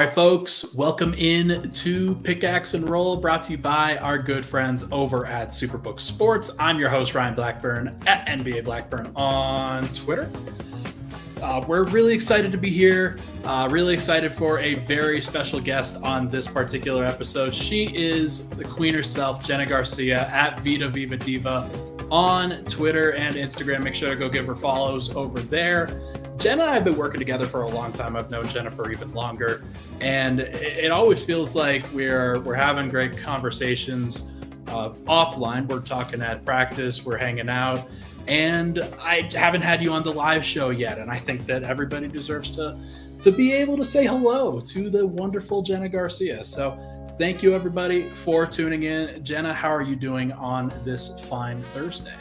right, folks, welcome in to Pickaxe and Roll, brought to you by our good friends over at Superbook Sports. I'm your host, Ryan Blackburn, at NBA Blackburn on Twitter. We're really excited to be here, really excited for a very special guest on this particular episode. She is the queen herself, Jena Garcia, at Vita Viva Diva on Twitter and Instagram. Make sure to go give her follows over there. Jena and I have been working together for a long time. I've known Jena for even longer, and it always feels like we're having great conversations offline. We're talking at practice, we're hanging out, and I haven't had you on the live show yet, and I think that everybody deserves to be able to say hello to the wonderful Jena Garcia. So thank you, everybody, for tuning in. Jena, how are you doing on this fine Thursday?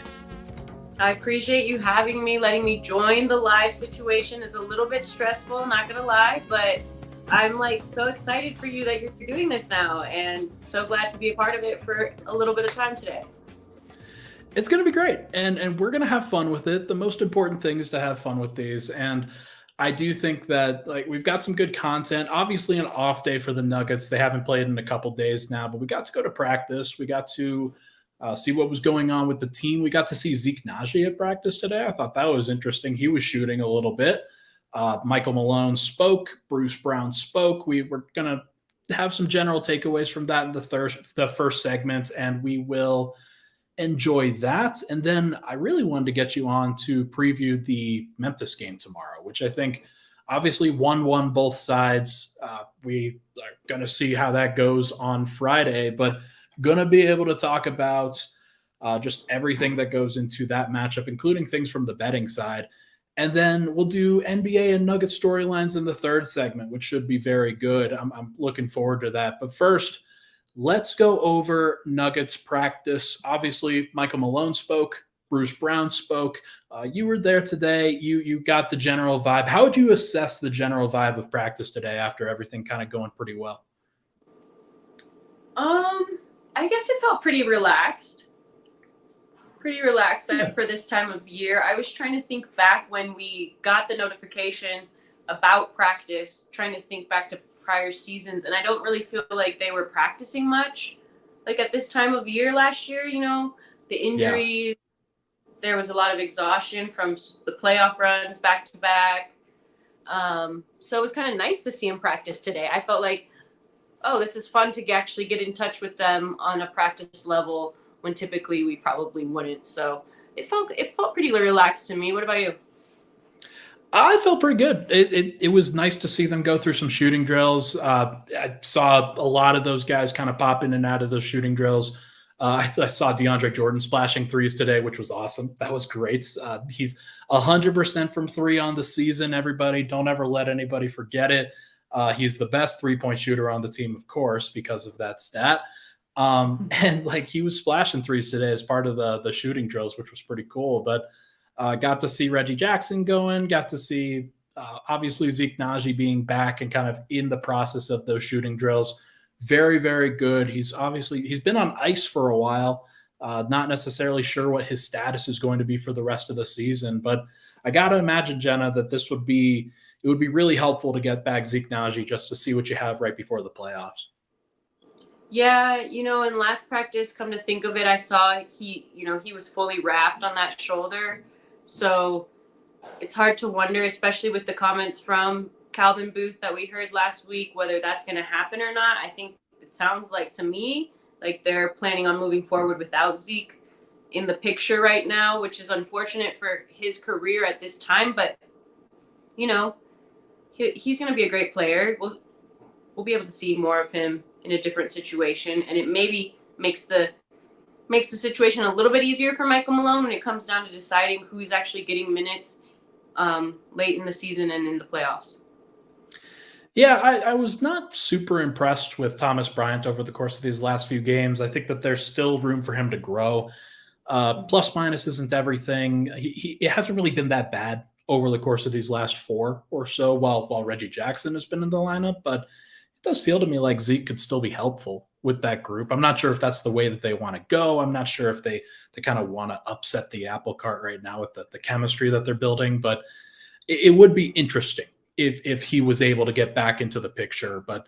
I appreciate you having me, letting me join the live situation. Is a little bit stressful, not gonna lie, but I'm so excited for you that you're doing this now, and so glad to be a part of it for a little bit of time today. It's gonna be great, and we're gonna have fun with it. The most important thing is to have fun with these, and I do think that we've got some good content. Obviously, an off day for the Nuggets. They haven't played in a couple days now, but we got to go to practice. We got to see what was going on with the team. We got to see Zeke Naji at practice today. I thought that was interesting. He was shooting a little bit. Michael Malone spoke. Bruce Brown spoke. We were going to have some general takeaways from that in the first segment, and we will enjoy that. And then I really wanted to get you on to preview the Memphis game tomorrow, which I think obviously 1-1 both sides. We are going to see how that goes on Friday, but going to be able to talk about just everything that goes into that matchup, including things from the betting side. And then we'll do NBA and Nuggets storylines in the third segment, which should be very good. I'm looking forward to that. But first, let's go over Nuggets practice. Obviously, Michael Malone spoke. Bruce Brown spoke. You were there today. You got the general vibe. How would you assess the general vibe of practice today after everything kind of going pretty well? I guess it felt pretty relaxed. For this time of year. I was trying to think back when we got the notification about practice, trying to think back to prior seasons, and I don't really feel like they were practicing much. At this time of year last year, the injuries, there was a lot of exhaustion from the playoff runs back to back. So it was kind of nice to see them practice today. I felt like, oh, this is fun to actually get in touch with them on a practice level when typically we probably wouldn't. So it felt pretty relaxed to me. What about you? I felt pretty good. It was nice to see them go through some shooting drills. I saw a lot of those guys kind of pop in and out of those shooting drills. I saw DeAndre Jordan splashing threes today, which was awesome. That was great. He's 100% from three on the season, everybody. Don't ever let anybody forget it. He's the best three-point shooter on the team, of course, because of that stat. And he was splashing threes today as part of the shooting drills, which was pretty cool. But got to see Reggie Jackson going, got to see obviously Zeke Naji being back and kind of in the process of those shooting drills. Very, very good. He's been on ice for a while. Not necessarily sure what his status is going to be for the rest of the season, but I got to imagine, Jena, that it would be really helpful to get back Zeke Naji just to see what you have right before the playoffs. Yeah, in last practice, come to think of it, I saw he was fully wrapped on that shoulder. So it's hard to wonder, especially with the comments from Calvin Booth that we heard last week, whether that's going to happen or not. I think it sounds to me like they're planning on moving forward without Zeke in the picture right now, which is unfortunate for his career at this time. But, he's going to be a great player. We'll be able to see more of him in a different situation, and it maybe makes the situation a little bit easier for Michael Malone when it comes down to deciding who's actually getting minutes late in the season and in the playoffs. Yeah, I was not super impressed with Thomas Bryant over the course of these last few games. I think that there's still room for him to grow. Plus minus isn't everything. It hasn't really been that bad over the course of these last four or so while Reggie Jackson has been in the lineup, but it does feel to me like Zeke could still be helpful with that group. I'm not sure if that's the way that they want to go. I'm not sure if they kind of want to upset the apple cart right now with the chemistry that they're building, but it would be interesting if he was able to get back into the picture. But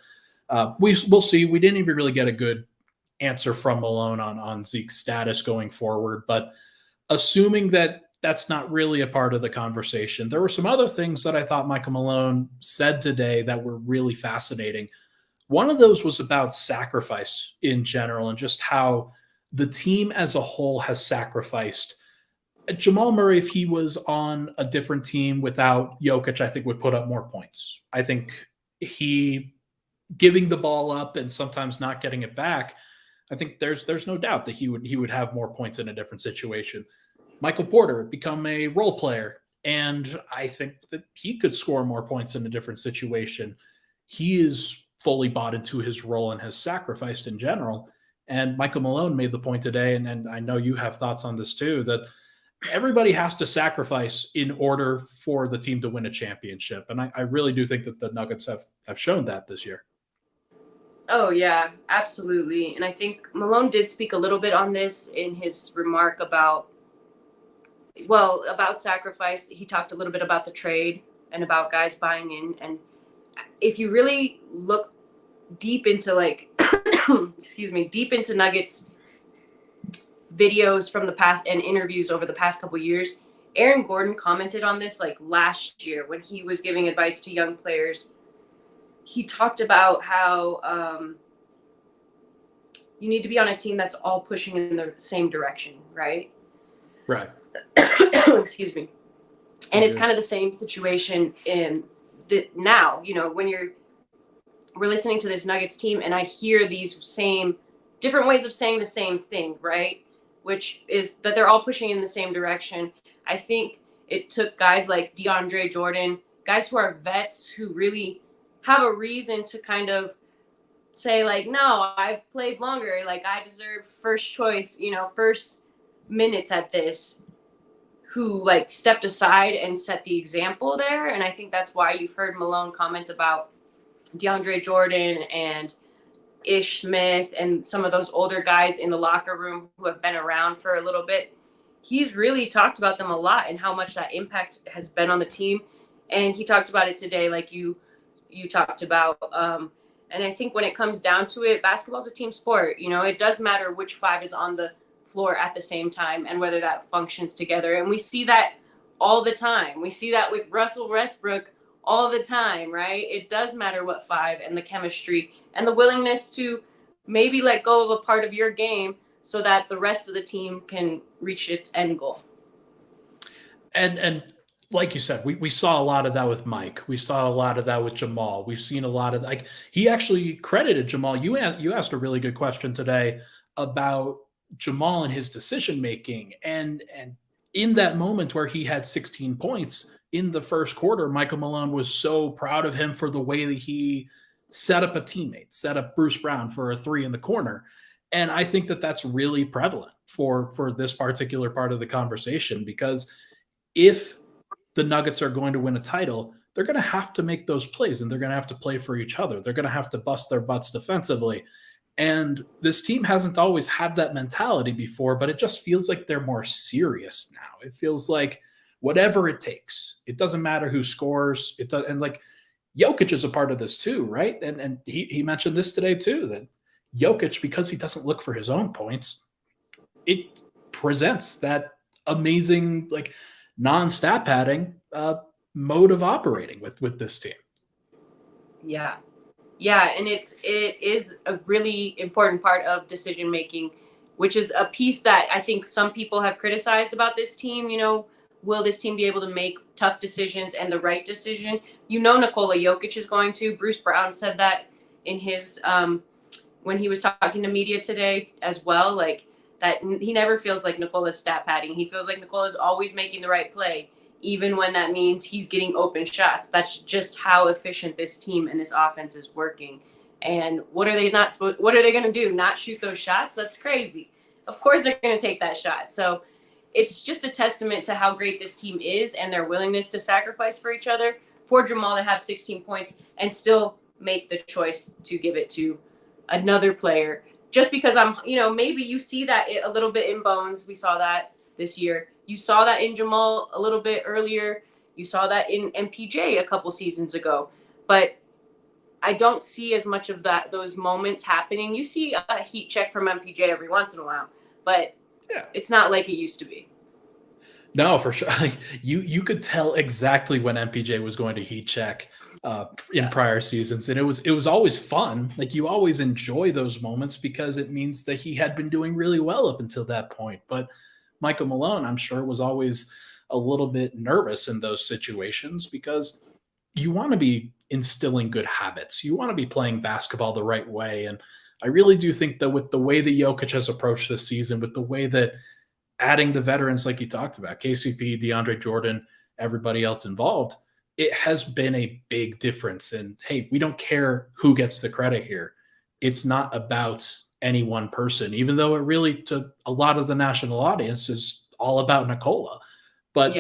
we'll see. We didn't even really get a good answer from Malone on Zeke's status going forward. But assuming that that's not really a part of the conversation, there were some other things that I thought Michael Malone said today that were really fascinating. One of those was about sacrifice in general and just how the team as a whole has sacrificed. Jamal Murray, if he was on a different team without Jokic, I think would put up more points. I think he giving the ball up and sometimes not getting it back, I think there's no doubt that he would have more points in a different situation. Michael Porter become a role player, and I think that he could score more points in a different situation. He is fully bought into his role and has sacrificed in general. And Michael Malone made the point today, and I know you have thoughts on this too, that everybody has to sacrifice in order for the team to win a championship. And I really do think that the Nuggets have shown that this year. Oh, yeah, absolutely. And I think Malone did speak a little bit on this in his remark about sacrifice. He talked a little bit about the trade and about guys buying in. And if you really look deep into deep into Nuggets videos from the past and interviews over the past couple years, Aaron Gordon commented on this like last year when he was giving advice to young players. He talked about how you need to be on a team that's all pushing in the same direction, right? Right. Excuse me. And it's kind of the same situation in now, when we're listening to this Nuggets team and I hear these same different ways of saying the same thing, right? Which is that they're all pushing in the same direction. I think it took guys like DeAndre Jordan, guys who are vets who really have a reason to kind of say like, no, I've played longer. Like I deserve first choice, first minutes at this, who like stepped aside and set the example there. And I think that's why you've heard Malone comment about DeAndre Jordan and Ish Smith and some of those older guys in the locker room who have been around for a little bit. He's really talked about them a lot and how much that impact has been on the team. And he talked about it today, like you talked about. And I think when it comes down to it, basketball is a team sport. It does matter which five is on the floor at the same time and whether that functions together. And we see that all the time. We see that with Russell Westbrook all the time, right? It does matter what five, and the chemistry and the willingness to maybe let go of a part of your game so that the rest of the team can reach its end goal. And like you said, we saw a lot of that with Mike. We saw a lot of that with Jamal. We've seen a lot of he actually credited Jamal. You asked a really good question today about Jamal and his decision making, and in that moment where he had 16 points in the first quarter, Michael Malone was so proud of him for the way that he set up a teammate, set up Bruce Brown for a three in the corner. And I think that that's really prevalent for this particular part of the conversation, because if the Nuggets are going to win a title, they're going to have to make those plays, and they're going to have to play for each other. They're going to have to bust their butts defensively. And this team hasn't always had that mentality before, but it just feels like they're more serious now. It feels like whatever it takes. It doesn't matter who scores. It does, and like Jokic is a part of this too, right? And he mentioned this today too, that Jokic, because he doesn't look for his own points, it presents that amazing like non-stat padding mode of operating with this team. Yeah, and it is a really important part of decision making, which is a piece that I think some people have criticized about this team. Will this team be able to make tough decisions and the right decision? Nikola Jokic is going to. Bruce Brown said that in his when he was talking to media today as well, like that he never feels like Nikola's stat padding. He feels like Nikola's always making the right play, even when that means he's getting open shots. That's just how efficient this team and this offense is working. And what are they going to do? Not shoot those shots? That's crazy. Of course they're going to take that shot. So it's just a testament to how great this team is and their willingness to sacrifice for each other, for Jamal to have 16 points and still make the choice to give it to another player. Just because maybe you see that a little bit in Bones. We saw that this year. You saw that in Jamal a little bit earlier. You saw that in MPJ a couple seasons ago. But I don't see as much of those moments happening. You see a heat check from MPJ every once in a while, but it's not like it used to be. No, for sure. You could tell exactly when MPJ was going to heat check in prior seasons, and it was always fun. Like, you always enjoy those moments because it means that he had been doing really well up until that point. But Michael Malone, I'm sure, was always a little bit nervous in those situations because you want to be instilling good habits. You want to be playing basketball the right way. And I really do think that with the way that Jokic has approached this season, with the way that adding the veterans like you talked about, KCP, DeAndre Jordan, everybody else involved, it has been a big difference. And hey, we don't care who gets the credit here. It's not about any one person, even though it really, to a lot of the national audience, is all about Nikola. But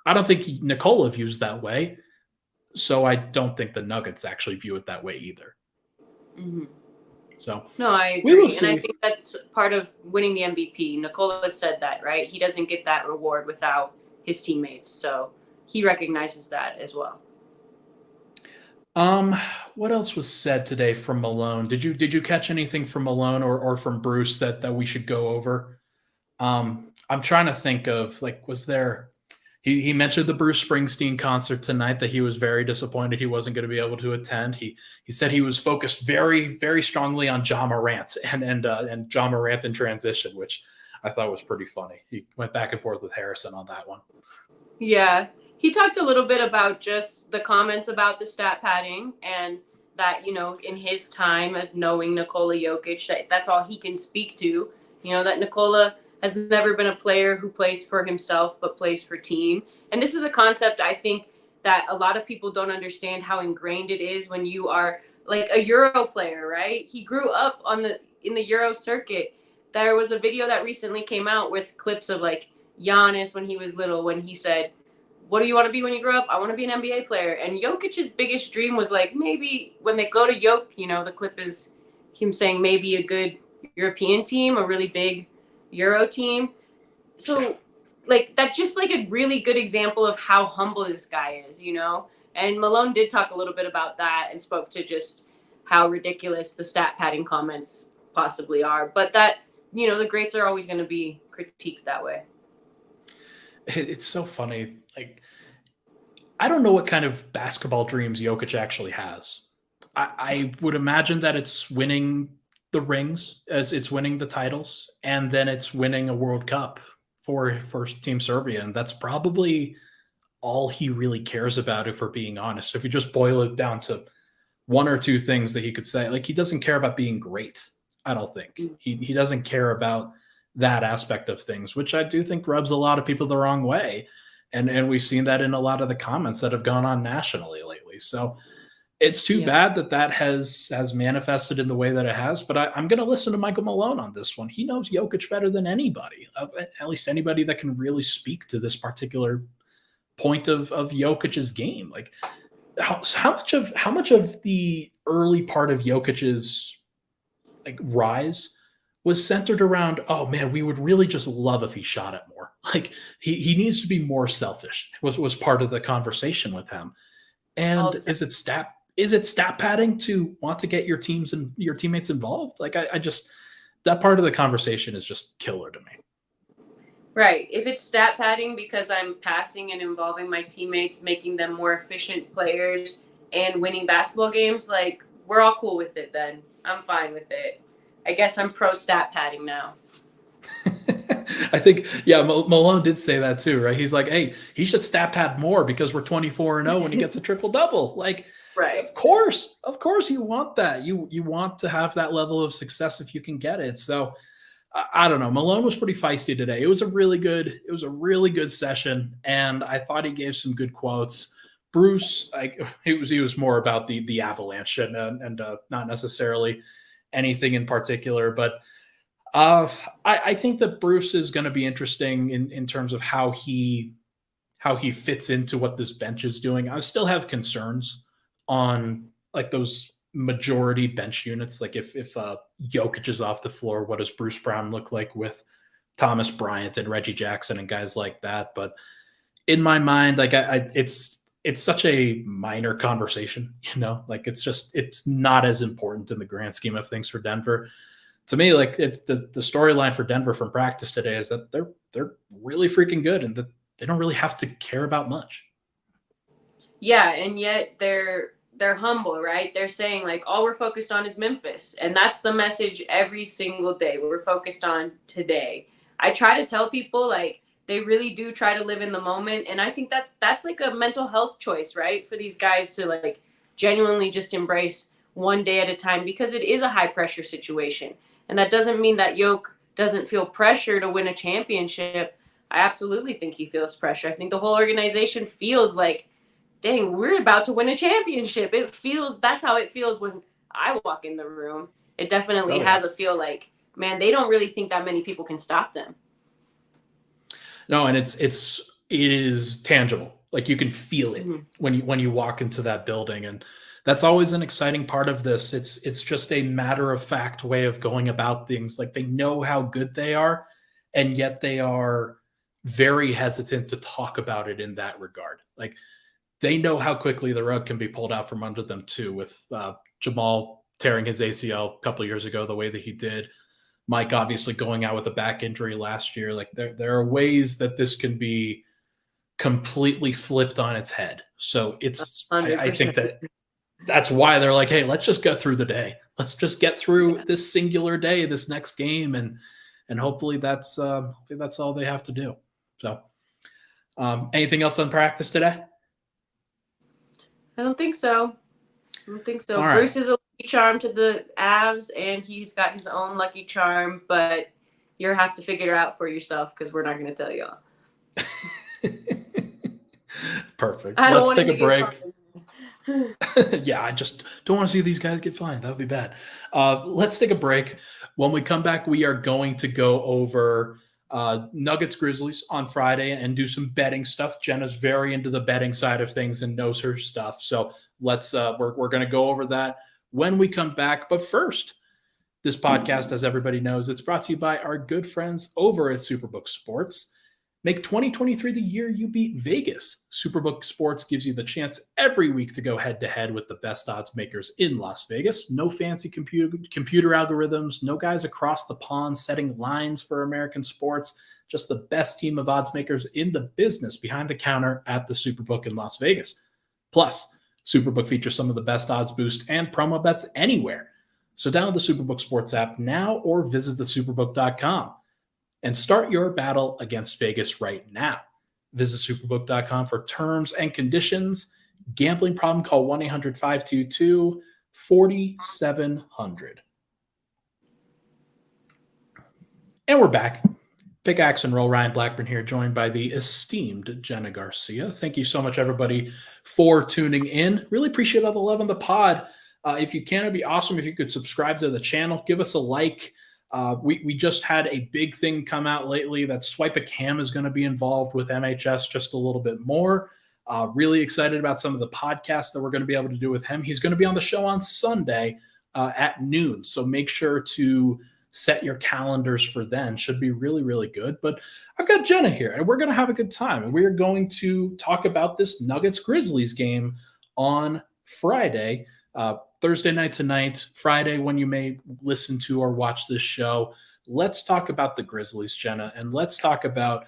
I don't think Nikola views that way. So I don't think the Nuggets actually view it that way either. Mm-hmm. So no, I agree. And I think that's part of winning the MVP. Nikola said that, right? He doesn't get that reward without his teammates. So he recognizes that as well. What else was said today from Malone? Did you catch anything from Malone or from Bruce that we should go over? I'm trying to think of, like, was there... He mentioned the Bruce Springsteen concert tonight, that he was very disappointed he wasn't going to be able to attend. He said he was focused very, very strongly on Ja Morant and Ja Morant in transition, which I thought was pretty funny. He went back and forth with Harrison on that one. Yeah. He talked a little bit about just the comments about the stat padding, and that, in his time of knowing Nikola Jokic, that's all he can speak to. That Nikola has never been a player who plays for himself, but plays for team. And this is a concept I think that a lot of people don't understand how ingrained it is when you are like a Euro player, right? He grew up in the Euro circuit. There was a video that recently came out with clips of like Giannis when he was little, when he said, "What do you want to be when you grow up?" "I want to be an NBA player." And Jokic's biggest dream was like, maybe when they go to the clip is him saying maybe a good European team, a really big Euro team. So like, that's just like a really good example of how humble this guy is, and Malone did talk a little bit about that and spoke to just how ridiculous the stat padding comments possibly are, but that the greats are always going to be critiqued that way. It's so funny. Like, I don't know what kind of basketball dreams Jokic actually has. I would imagine that it's winning the rings, as it's winning the titles, and then it's winning a World Cup for Team Serbia. And that's probably all he really cares about, if we're being honest. If you just boil it down to one or two things that he could say, like, he doesn't care about being great. I don't think he doesn't care about that aspect of things, which I do think rubs a lot of people the wrong way. And we've seen that in a lot of the comments that have gone on nationally lately. So it's too bad that has manifested in the way that it has. But I'm going to listen to Michael Malone on this one. He knows Jokic better than anybody, at least anybody that can really speak to this particular point of Jokic's game. Like, how much of the early part of Jokic's like rise was centered around, oh man, we would really just love if he shot it more. Like, he needs to be more selfish was part of the conversation with him. And is it stat padding to want to get your teams and your teammates involved? Like, I just, that part of the conversation is just killer to me. Right. If it's stat padding because I'm passing and involving my teammates, making them more efficient players and winning basketball games, like, we're all cool with it then. I'm fine with it. I guess I'm pro stat padding now. I think, Malone did say that too, right? He's like, hey, he should stat pad more because we're 24-0 when he gets a triple-double. Like, right. Of course you want that. You want to have that level of success if you can get it. So I don't know. Malone was pretty feisty today. It was a really good session, and I thought he gave some good quotes. Bruce, he was more about the avalanche and not necessarily anything in particular, but I think that Bruce is going to be interesting in terms of how he fits into what this bench is doing. I still have concerns on like those majority bench units. Like, if Jokic is off the floor, what does Bruce Brown look like with Thomas Bryant and Reggie Jackson and guys like that? But in my mind, like it's such a minor conversation, like it's not as important in the grand scheme of things for Denver. To me, like it's the storyline for Denver from practice today is that they're really freaking good and that they don't really have to care about much. Yeah, and yet they're humble, right? They're saying like all we're focused on is Memphis, and that's the message every single day. We're focused on today. I try to tell people like they really do try to live in the moment, and I think that that's like a mental health choice, right? For these guys to like genuinely just embrace one day at a time because it is a high pressure situation. And that doesn't mean that Yoke doesn't feel pressure to win a championship. I absolutely think he feels pressure. I think the whole organization feels like, dang, we're about to win a championship. That's how it feels when I walk in the room. It definitely has a feel like, man, they don't really think that many people can stop them. No, and it is tangible. Like you can feel it when you walk into that building, and that's always an exciting part of this. It's just a matter of fact way of going about things. Like they know how good they are, and yet they are very hesitant to talk about it in that regard. Like they know how quickly the rug can be pulled out from under them too, with Jamal tearing his ACL a couple of years ago the way that he did. Mike obviously going out with a back injury last year. Like there are ways that this can be completely flipped on its head. So I think that's why they're like, hey, let's just get through the day. Let's just get through this singular day, this next game, and hopefully that's all they have to do. So, anything else on practice today? I don't think so. All right. Bruce is a lucky charm to the Avs, and he's got his own lucky charm, but you'll have to figure it out for yourself because we're not going to tell y'all. Perfect. Let's take a break. Yeah, I just don't want to see these guys get fined. That would be bad. Let's take a break. When we come back, we are going to go over Nuggets Grizzlies on Friday and do some betting stuff. Jena's very into the betting side of things and knows her stuff. So let's we're going to go over that when we come back. But first, this podcast, as everybody knows, it's brought to you by our good friends over at Superbook Sports. Make 2023 the year you beat Vegas. Superbook Sports gives you the chance every week to go head-to-head with the best odds makers in Las Vegas. No fancy computer algorithms, no guys across the pond setting lines for American sports, just the best team of odds makers in the business behind the counter at the Superbook in Las Vegas. Plus, Superbook features some of the best odds boost and promo bets anywhere. So download the Superbook Sports app now or visit thesuperbook.com. and start your battle against Vegas right now. Visit superbook.com for terms and conditions. Gambling problem, call 1-800-522-4700. And we're back. Pickaxe and Roll, Ryan Blackburn here, joined by the esteemed Jena Garcia. Thank you so much, everybody, for tuning in. Really appreciate all the love on the pod. If you can, it'd be awesome if you could subscribe to the channel. Give us a like. We just had a big thing come out lately that Swipe a Cam is going to be involved with MHS just a little bit more. Really excited about some of the podcasts that we're going to be able to do with him. He's going to be on the show on Sunday at noon. So make sure to set your calendars for then. Should be really, really good. But I've got Jena here and we're going to have a good time. And we're going to talk about this Nuggets Grizzlies game on Friday. Thursday night tonight, Friday, when you may listen to or watch this show. Let's talk about the Grizzlies, Jena, and let's talk about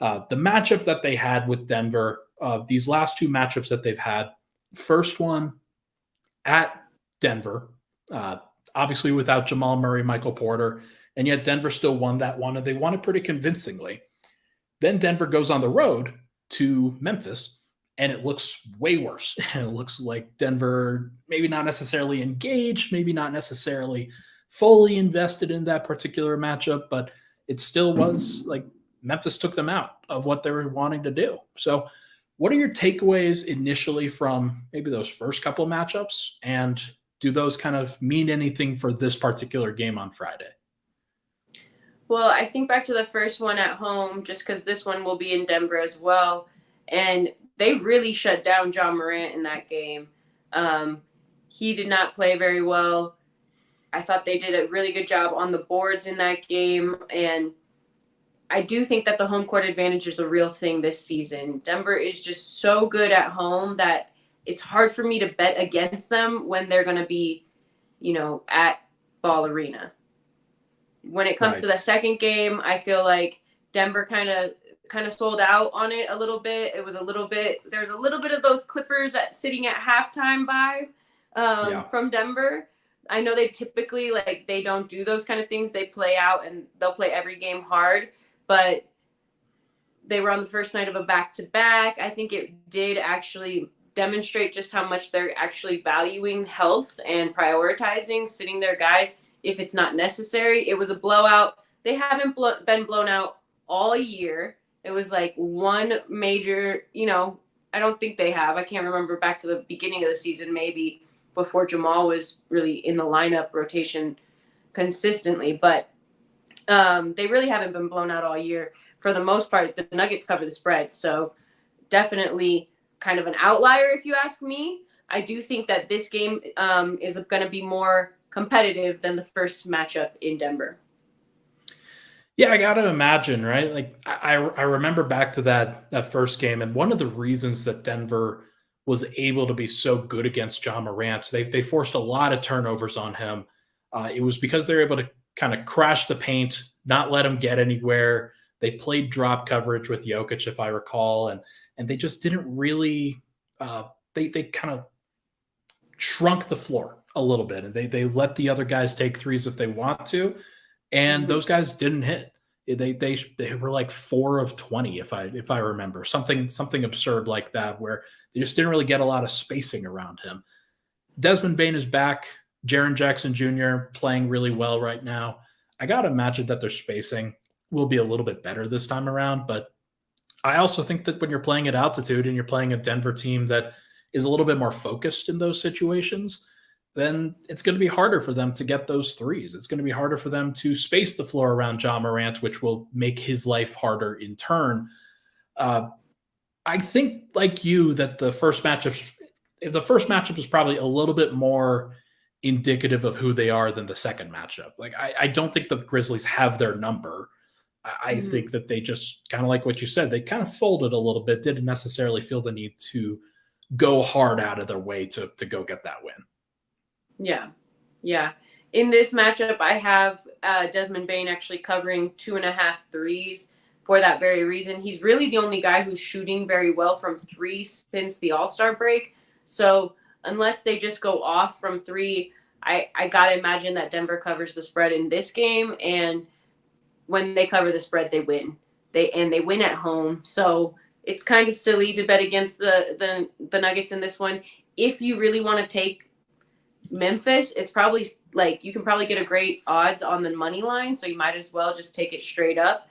the matchup that they had with Denver, these last two matchups that they've had. First one at Denver, obviously without Jamal Murray, Michael Porter, and yet Denver still won that one, and they won it pretty convincingly. Then Denver goes on the road to Memphis, and it looks way worse. And it looks like Denver maybe not necessarily engaged, maybe not necessarily fully invested in that particular matchup, but it still was like Memphis took them out of what they were wanting to do. So what are your takeaways initially from maybe those first couple of matchups? And do those kind of mean anything for this particular game on Friday? Well, I think back to the first one at home, just because this one will be in Denver as well. And they really shut down John Morant in that game. He did not play very well. I thought they did a really good job on the boards in that game. And I do think that the home court advantage is a real thing this season. Denver is just so good at home that it's hard for me to bet against them when they're going to be, at Ball Arena. When it comes Right. to the second game, I feel like Denver kind of sold out on it a little bit. It was there's a little bit of those Clippers sitting at halftime vibe Yeah. from Denver. I know they typically they don't do those kind of things. They play out and they'll play every game hard, but they were on the first night of a back-to-back. I think it did actually demonstrate just how much they're actually valuing health and prioritizing sitting their guys if it's not necessary. It was a blowout. They haven't been blown out all year. It was one major, I don't think they have. I can't remember back to the beginning of the season, maybe before Jamal was really in the lineup rotation consistently. But they really haven't been blown out all year. For the most part, the Nuggets cover the spread. So definitely kind of an outlier, if you ask me. I do think that this game is going to be more competitive than the first matchup in Denver. Yeah, I got to imagine, right? Like I remember back to that first game, and one of the reasons that Denver was able to be so good against Ja Morant, they forced a lot of turnovers on him. It was because they were able to kind of crash the paint, not let him get anywhere. They played drop coverage with Jokic, if I recall, and they just didn't really. They kind of shrunk the floor a little bit, and they let the other guys take threes if they want to, and those guys didn't hit. They were like 4 of 20 if I remember something absurd like that, where they just didn't really get a lot of spacing around him. Desmond Bane is back. Jaren Jackson Jr. playing really well right now. I gotta imagine that their spacing will be a little bit better this time around, but I also think that when you're playing at altitude and you're playing a Denver team that is a little bit more focused in those situations, then it's going to be harder for them to get those threes. It's going to be harder for them to space the floor around Ja Morant, which will make his life harder in turn. I think, like you, that the first matchup is probably a little bit more indicative of who they are than the second matchup. Like, I don't think the Grizzlies have their number. I think that they just kind of like what you said, they kind of folded a little bit, didn't necessarily feel the need to go hard out of their way to go get that win. Yeah. Yeah. In this matchup, I have Desmond Bane actually covering 2.5 threes for that very reason. He's really the only guy who's shooting very well from three since the All-Star break. So unless they just go off from three, I got to imagine that Denver covers the spread in this game. And when they cover the spread, they win. They win at home. So it's kind of silly to bet against the Nuggets in this one. If you really want to take Memphis, it's probably you can probably get a great odds on the money line, so you might as well just take it straight up.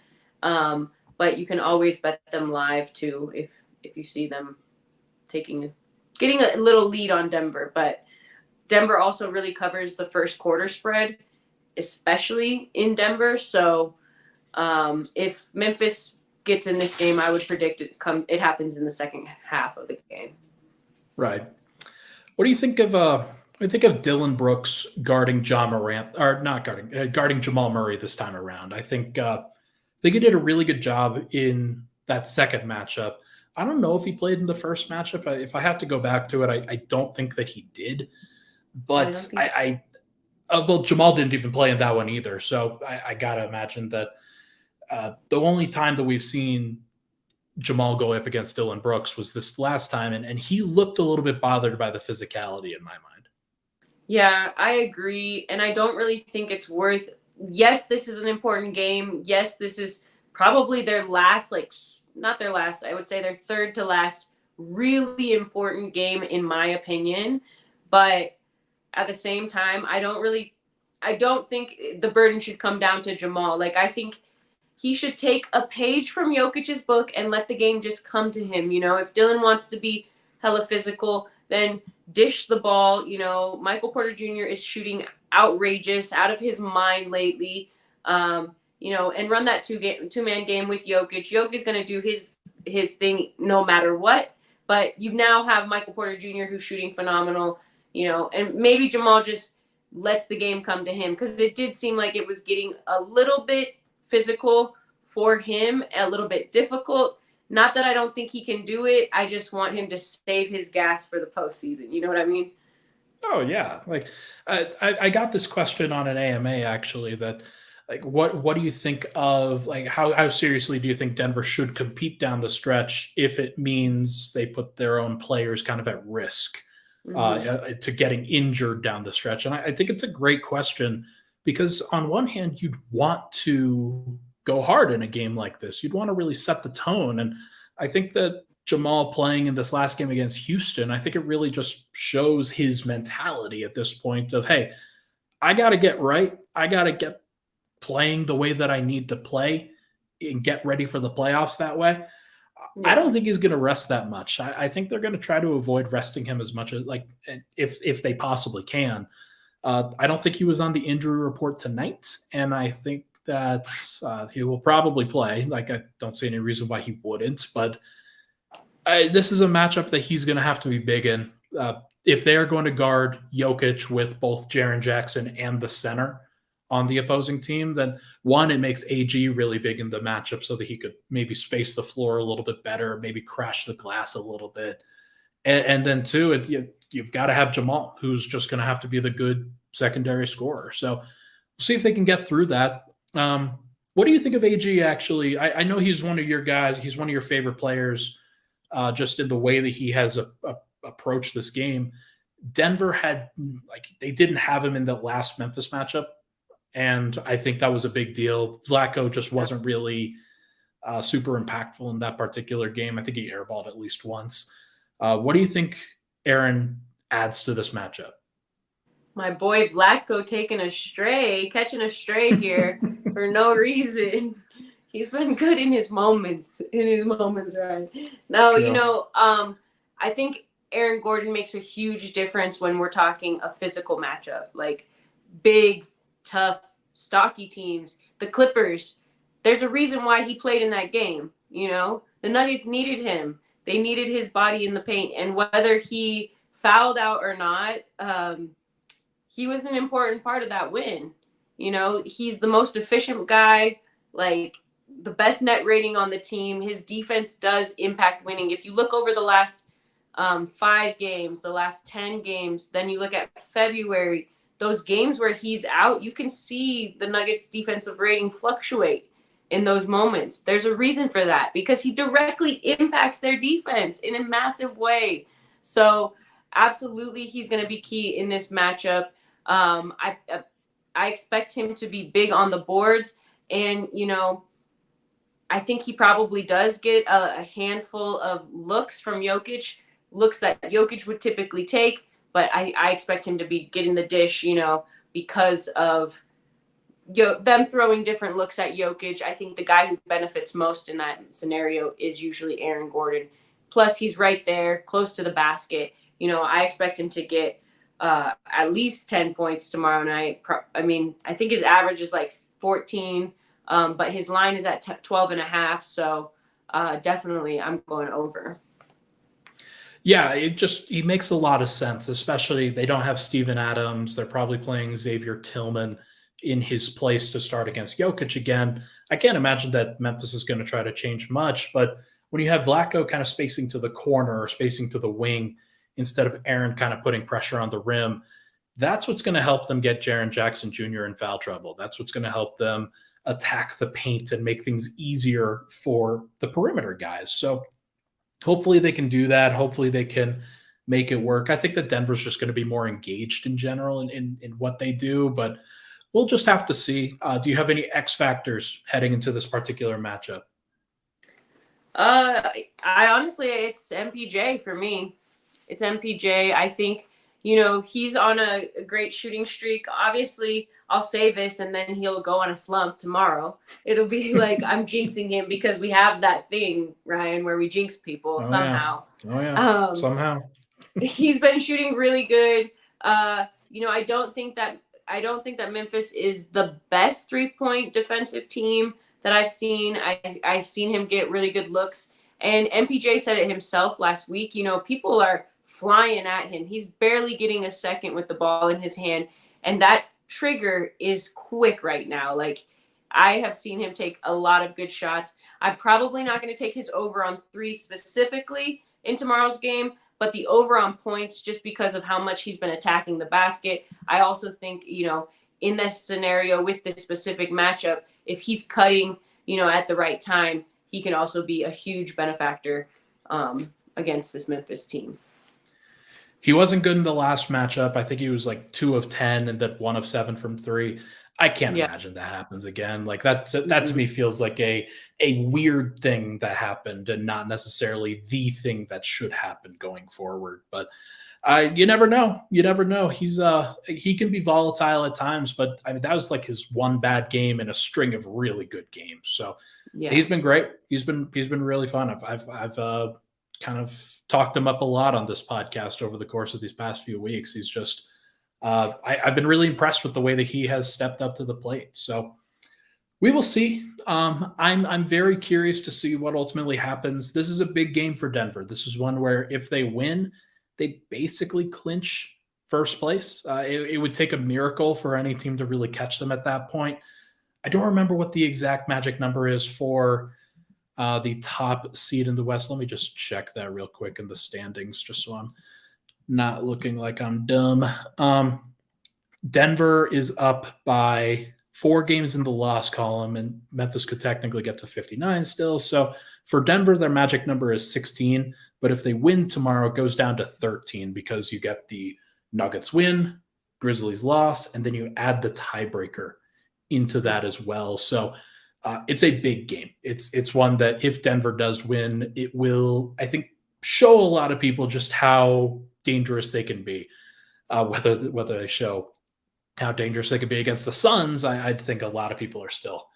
But you can always bet them live too if you see them getting a little lead on Denver. But Denver also really covers the first quarter spread, especially in Denver. So if Memphis gets in this game, I would predict it happens in the second half of the game. Right. What do you think of Dillon Brooks guarding Ja Morant, or not guarding Jamal Murray this time around? I think he did a really good job in that second matchup. I don't know if he played in the first matchup. If I have to go back to it, I don't think that he did. But well, Jamal didn't even play in that one either. So I gotta imagine that the only time that we've seen Jamal go up against Dillon Brooks was this last time, and he looked a little bit bothered by the physicality in my mind. Yeah, I agree. And I don't really think it's worth. Yes, this is an important game. Yes, this is probably their last, not their last, I would say their third to last really important game, in my opinion. But at the same time, I don't think the burden should come down to Jamal. I think he should take a page from Jokic's book and let the game just come to him. If Dillon wants to be hella physical, then dish the ball. Michael Porter Jr. is shooting outrageous, out of his mind lately. And run that two-man game with Jokic. Jokic is going to do his thing no matter what. But you now have Michael Porter Jr. who's shooting phenomenal. And maybe Jamal just lets the game come to him, because it did seem like it was getting a little bit physical for him a little bit difficult. Not that I don't think he can do it. I just want him to save his gas for the postseason. You know what I mean? Oh yeah, like I got this question on an AMA actually that like what do you think of like how seriously do you think Denver should compete down the stretch if it means they put their own players kind of at risk to getting injured down the stretch? And I think it's a great question because on one hand you'd want to go hard in a game like this, you'd want to really set the tone, and I think that Jamal playing in this last game against Houston, I think it really just shows his mentality at this point of, hey, I got to get right. I got to get playing the way that I need to play and get ready for the playoffs that way. Yeah. I don't think he's going to rest that much. I think they're going to try to avoid resting him as much as like if they possibly can. I don't think he was on the injury report tonight, and I think that he will probably play. Like I don't see any reason why he wouldn't, but this is a matchup that he's going to have to be big in. If they are going to guard Jokic with both Jaren Jackson and the center on the opposing team, then one, it makes AG really big in the matchup so that he could maybe space the floor a little bit better, maybe crash the glass a little bit. And then two, you've got to have Jamal, who's just going to have to be the good secondary scorer. So we'll see if they can get through that. What do you think of AG, actually? I know he's one of your guys. He's one of your favorite players. Just in the way that he has approached this game. Denver they didn't have him in the last Memphis matchup, and I think that was a big deal. Vlatko just wasn't really super impactful in that particular game. I think he airballed at least once. What do you think Aaron adds to this matchup? My boy Vlatko catching a stray here for no reason. He's been good in his moments, right? No, True. I think Aaron Gordon makes a huge difference when we're talking a physical matchup, like big, tough, stocky teams. The Clippers, there's a reason why he played in that game, The Nuggets needed him. They needed his body in the paint. And whether he fouled out or not, he was an important part of that win. He's the most efficient guy, like, the best net rating on the team. His defense does impact winning. If you look over the last 5 games, the last 10 games, then you look at February, those games where he's out, you can see the Nuggets defensive rating fluctuate in those moments. There's a reason for that because he directly impacts their defense in a massive way. So absolutely, he's going to be key in this matchup. I expect him to be big on the boards, and I think he probably does get a handful of looks from Jokic, looks that Jokic would typically take, but I expect him to be getting the dish, because of them throwing different looks at Jokic. I think the guy who benefits most in that scenario is usually Aaron Gordon. Plus, he's right there, close to the basket. I expect him to get at least 10 points tomorrow night. I think his average is like 14. But his line is at 12 and a half. So definitely I'm going over. Yeah, he makes a lot of sense, especially they don't have Steven Adams. They're probably playing Xavier Tillman in his place to start against Jokic again. I can't imagine that Memphis is going to try to change much, but when you have Vlatko kind of spacing to the corner or spacing to the wing instead of Aaron kind of putting pressure on the rim, that's what's going to help them get Jaren Jackson Jr. in foul trouble. That's what's going to help them attack the paint and make things easier for the perimeter guys. So hopefully they can do that. Hopefully they can make it work. I think that Denver's just going to be more engaged in general in what they do, but we'll just have to see. Do you have any X factors heading into this particular matchup? I honestly, it's MPJ for me. It's MPJ. I think, he's on a great shooting streak. Obviously, I'll say this and then he'll go on a slump tomorrow. It'll be like I'm jinxing him because we have that thing, Ryan, where we jinx people somehow. Yeah. Somehow. He's been shooting really good. I don't think that Memphis is the best 3-point defensive team that I've seen. I've seen him get really good looks. And MPJ said it himself last week. People are flying at him. He's barely getting a second with the ball in his hand. And that trigger is quick right now. Like, I have seen him take a lot of good shots. I'm probably not going to take his over on 3 specifically in tomorrow's game, but the over on points just because of how much he's been attacking the basket. I also think, in this scenario with this specific matchup, if he's cutting, at the right time, he can also be a huge benefactor against this Memphis team. He wasn't good in the last matchup. I think he was like 2 of 10 and then 1 of 7 from 3. I can't imagine that happens again. Like that to me feels like a weird thing that happened and not necessarily the thing that should happen going forward. But you never know. You never know. He can be volatile at times, but I mean that was like his one bad game in a string of really good games. So he's been great. He's been really fun. I've kind of talked him up a lot on this podcast over the course of these past few weeks. He's just I've been really impressed with the way that he has stepped up to the plate. So we will see. I'm very curious to see what ultimately happens. This is a big game for Denver. This is one where if they win, they basically clinch first place. It would take a miracle for any team to really catch them at that point. I don't remember what the exact magic number is for the top seed in the West. Let me just check that real quick in the standings, just so I'm not looking like I'm dumb. Denver is up by 4 games in the loss column, and Memphis could technically get to 59 still. So for Denver, their magic number is 16. But if they win tomorrow, it goes down to 13 because you get the Nuggets win, Grizzlies loss, and then you add the tiebreaker into that as well. So it's a big game. It's one that if Denver does win, it will, I think, show a lot of people just how dangerous they can be. Whether they show how dangerous they could be against the Suns, I think a lot of people are still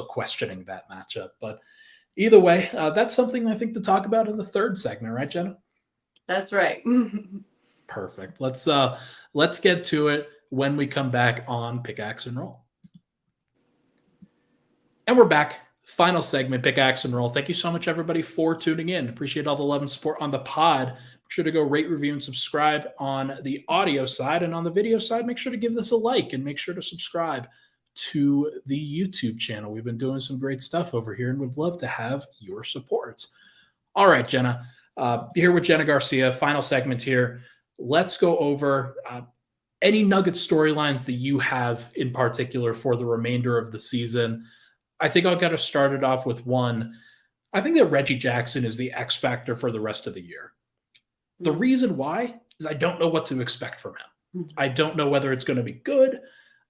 questioning that matchup. But either way, that's something I think to talk about in the third segment, right, Jenna? That's right. Perfect. Let's get to it when we come back on Pickaxe and Roll. And we're back. Final segment, Pickaxe and Roll. Thank you so much, everybody, for tuning in. Appreciate all the love and support on the pod. Make sure to go rate, review, and subscribe on the audio side. And on the video side, make sure to give this a like and make sure to subscribe to the YouTube channel. We've been doing some great stuff over here and would love to have your support. All right, Jenna. Here with Jena Garcia, final segment here. Let's go over any Nuggets storylines that you have in particular for the remainder of the season. I think I'll get us started off with one. I think that Reggie Jackson is the X factor for the rest of the year. The reason why is I don't know what to expect from him. I don't know whether it's going to be good.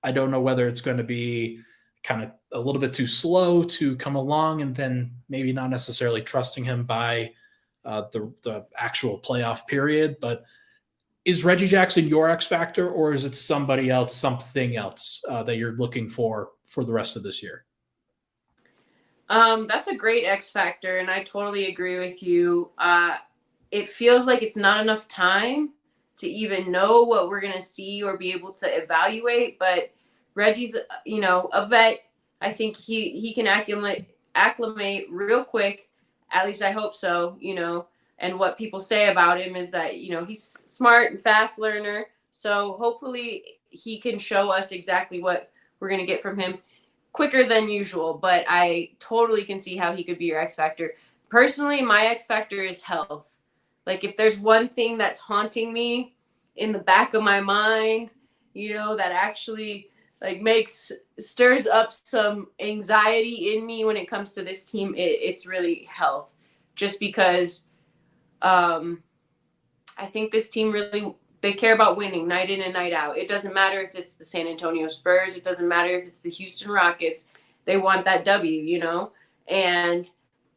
I don't know whether it's going to be kind of a little bit too slow to come along and then maybe not necessarily trusting him by the actual playoff period. But is Reggie Jackson your X factor, or is it somebody else, something else that you're looking for the rest of this year? That's a great X factor, and I totally agree with you. It feels like it's not enough time to even know what we're going to see or be able to evaluate, but Reggie's, a vet. I think he can acclimate real quick. At least I hope so, and what people say about him is that, he's smart and fast learner. So hopefully he can show us exactly what we're going to get from him quicker than usual, but I totally can see how he could be your X factor. Personally, my X factor is health. Like if there's one thing that's haunting me in the back of my mind, that actually stirs up some anxiety in me when it comes to this team, it's really health. Just because I think this team really, they care about winning night in and night out. It doesn't matter if it's the San Antonio Spurs. It doesn't matter if it's the Houston Rockets. They want that W, And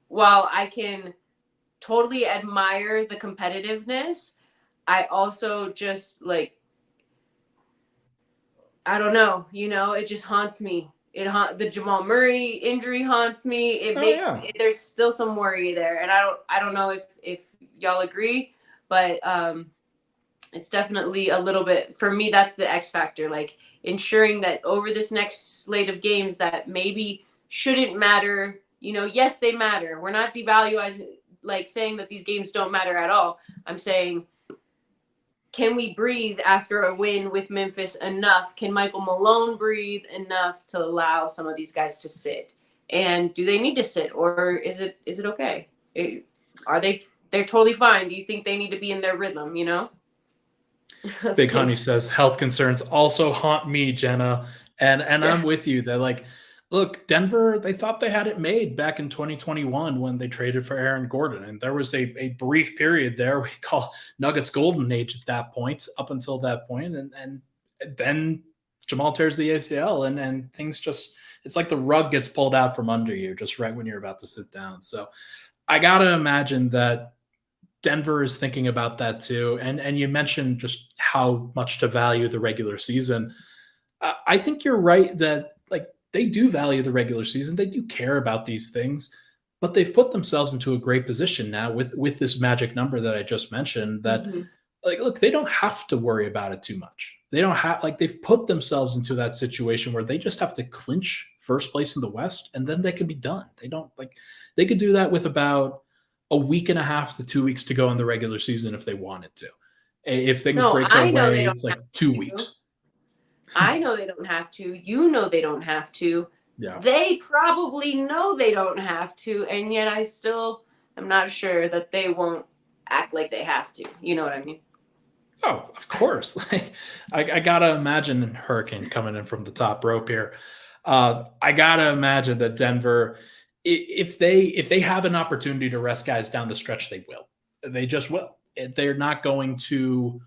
while I can totally admire the competitiveness, I also just I don't know, it just haunts me. The Jamal Murray injury haunts me. There's still some worry there. And I don't know if y'all agree, but it's definitely a little bit, for me, that's the X factor, ensuring that over this next slate of games that maybe shouldn't matter, yes, they matter. We're not devaluing, saying that these games don't matter at all. I'm saying can we breathe after a win with Memphis enough? Can Michael Malone breathe enough to allow some of these guys to sit? And do they need to sit, or is it okay? Are they're totally fine? Do you think they need to be in their rhythm? Big Honey says health concerns also haunt me, Jenna, and Yeah. I'm with you that like, look, Denver, they thought they had it made back in 2021 when they traded for Aaron Gordon, and there was a brief period there we call Nuggets golden age at that point, up until that point, and then Jamal tears the ACL, and things just it's like the rug gets pulled out from under you just right when you're about to sit down. So I gotta imagine that Denver is thinking about that too. And you mentioned just how much to value the regular season. I think you're right that like they do value the regular season. They do care about these things, but they've put themselves into a great position now with this magic number that I just mentioned that Mm-hmm. like look, they don't have to worry about it too much. They don't have like they've put themselves into that situation where they just have to clinch first place in the West and then they can be done. They don't like they could do that with about a week and a half to 2 weeks to go in the regular season if they wanted to. If things No, break their I know they way, don't it's have like 2 weeks. to. I know they don't have to. You know they don't have to. Yeah. They probably know they don't have to, and yet I still am not sure that they won't act like they have to. You know what I mean? Oh, of course. Like, I gotta imagine Hurricane coming in from the top rope here. I gotta imagine that Denver, if they have an opportunity to rest guys down the stretch, they will. They just will. They're not going to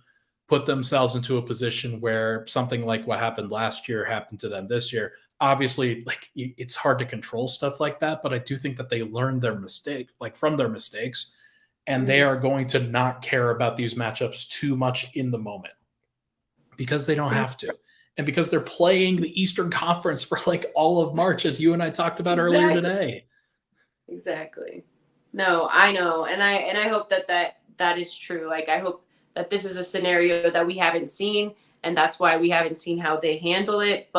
put themselves into a position where something like what happened last year happened to them this year. Obviously, like it's hard to control stuff like that, but I do think that they learned their mistake, like from their mistakes, and they are going to not care about these matchups too much in the moment because they don't have to. And because they're playing the Eastern Conference for like all of March, as you and I talked about earlier today. Exactly. No, I know, and I hope that is true. Like I hope that this is a scenario that we haven't seen, and that's why we haven't seen how they handle it.